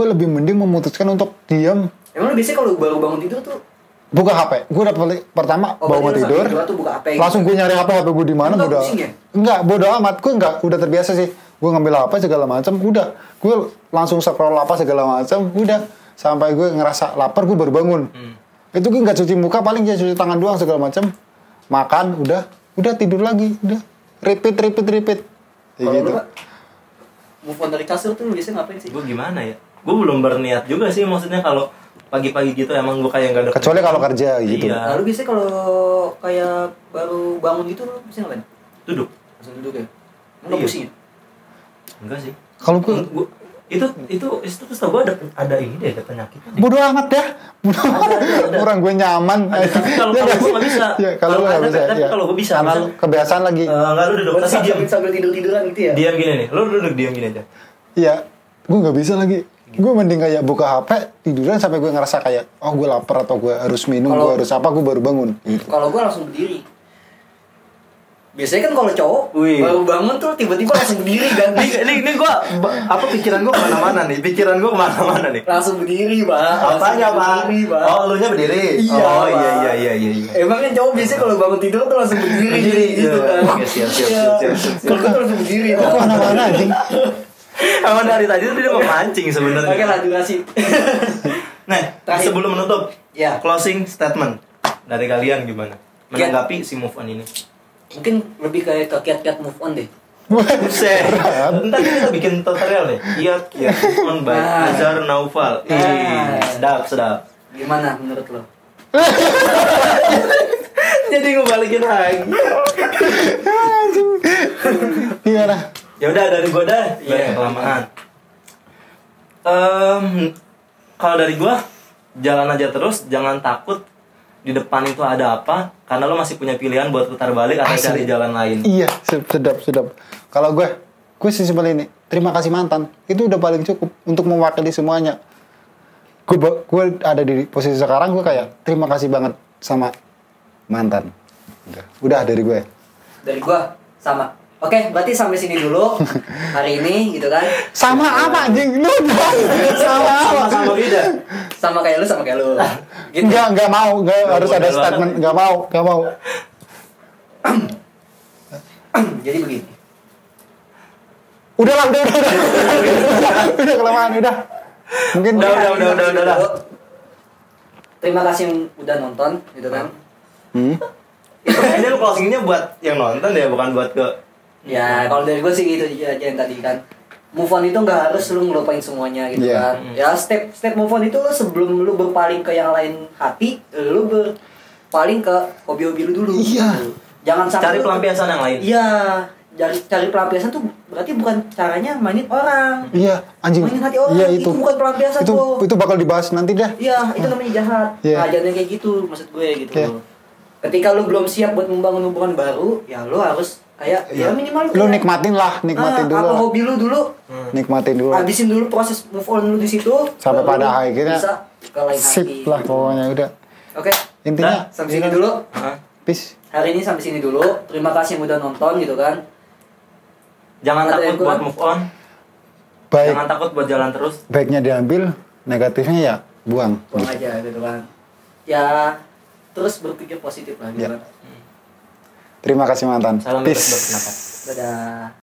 lebih mending memutuskan untuk diam, Emang lu biasanya kalau baru bangun tidur tuh buka HP. Gue udah pertama bangun berarti lu tidur, sambil tuh buka HP gitu. langsung gue nyari HP gue di mana. Lu nggak Udah pusing ya? enggak, bodo amat. Gue enggak, udah terbiasa sih. Gue ngambil HP segala macam, udah gue langsung scroll apa segala macam, udah sampai gue ngerasa lapar, gue baru bangun. Itu gue nggak cuci muka, paling ya cuci tangan doang segala macam, makan, udah tidur lagi, udah repeat kayak Kalau gitu. lu, Pak, move on dari kasur tuh lu biasanya ngapain sih? Gue gimana ya? Gue belum berniat juga sih. Maksudnya kalau pagi-pagi gitu emang gue kayak gak ada. Kecuali kalau kerja gitu. Iya. Nah, lu biasanya kalau kayak baru bangun gitu lu bisa ngapain? Duduk. Langsung duduk ya? Enggak Iya. pusing ya? Enggak sih. Kalau gue itu terus tau gue ada ini deh, ada penyakitnya. bodo amat ya, bodo amat. ada. Orang gue nyaman. Tapi kalau Ya, gue nggak bisa. Ya, kalau lu nggak bisa. Tapi Ya. kalau gue bisa. Karena Misal, lu kebiasaan lagi. Enggak, lu duduk. Buat Tapi diam. sambil tidur-tiduran gitu ya? Diam gini nih. Lu duduk diam gini aja. Iya, gue nggak bisa lagi. Gue mending kayak buka HP tiduran sampai gue ngerasa kayak oh gue lapar atau gue harus minum, Kalau- gue harus apa, gue baru bangun. Gitu. Kalau gue langsung berdiri. Biasanya kan kalau cowok Wih. baru bangun tuh tiba-tiba langsung berdiri kan. Ini gua pikiran gua kemana-mana nih. Langsung berdiri, Pak. Apanya, Pak? Berdiri, Pak. Oh, elunya berdiri. Iya, Oh, Pak. iya. Emang kan cowok biasanya kalau bangun tidur tuh langsung berdiri gitu kan. Oke, siap. Iya. Kalau gue tuh langsung berdiri. Kok kemana-mana anjing? Emang dari tadi tuh dia mau mancing sebenarnya. Oke, lanjut kasih. Nah, Terakhir. sebelum menutup, Ya. closing statement dari kalian gimana? Menanggapi si move on ini. Mungkin lebih kayak ke kiat-kiat move on deh. Buset. Ntar kita bikin tutorial nih. Iya, move on by Nah. Azhar Naufal. Nah. Sedap. Gimana menurut lo? Jadi gue balikin lagi. Gimana? Ya udah dari gue dah, biar Iya. kelamaan. Kalau dari gue, jalan aja terus, jangan takut di depan itu ada apa, karena lo masih punya pilihan buat putar balik atau Asli. cari jalan lain. Iya, sedap. Kalau gue sesimpel ini. Terima kasih mantan. Itu udah paling cukup untuk mewakili semuanya. Gue ada di posisi sekarang, gue kayak terima kasih banget sama mantan. Udah dari gue. Dari gua sama. Oke, berarti sampai sini dulu hari ini gitu kan. Sama apa anjing? Lu dong. Sama apa? Sama beda. Sama kayak lu. Gitu. Enggak mau, harus ada statement. Enggak mau. Jadi begini. Udah. Udah kelamaan, udah. Mungkin Udah. Terima kasih udah nonton gitu kan. Ini lo closingnya buat yang nonton ya, bukan buat ke. Ya, kalau dari gue sih gitu aja yang tadi kan. Move on itu nggak harus lu ngelupain semuanya gitu Iya. kan. Ya step move on itu lu sebelum lu berpaling ke yang lain hati, lu berpaling ke hobi-hobi lu dulu. Iya. Gitu. Jangan sampai Cari lu- pelampiasan yang lain. Iya, cari pelampiasan tuh berarti bukan caranya mainin orang. Iya, anjing. Mainin hati orang. Iya, itu bukan pelampiasan tuh. Itu bakal dibahas nanti dah. Iya, itu namanya jahat. Iya. Nah, jangan kayak gitu maksud gue gitu. Iya. Ketika lu belum siap buat membangun hubungan baru, ya lu harus kayak ya minimal Lu kayak- nikmatin apa dulu. hobi lu dulu. Nikmatin dulu. Habisin dulu proses move on lu di situ. Sampai baru pada lu akhirnya bisa ke lain Sip hati. lah pokoknya udah. Oke. Intinya Sampai sini dulu. Hah? peace. Hari ini sampai sini dulu. Terima kasih yang udah nonton gitu kan. Jangan Ada takut yang buat kurang? move on. Baik, Jangan takut buat jalan terus. baiknya diambil, negatifnya ya buang. Buang aja gitu kan. Ya terus berpikir positif lah gitu Ya. kan. Terima kasih mantan. Salam bebas Peace. berpendapat. Dadah.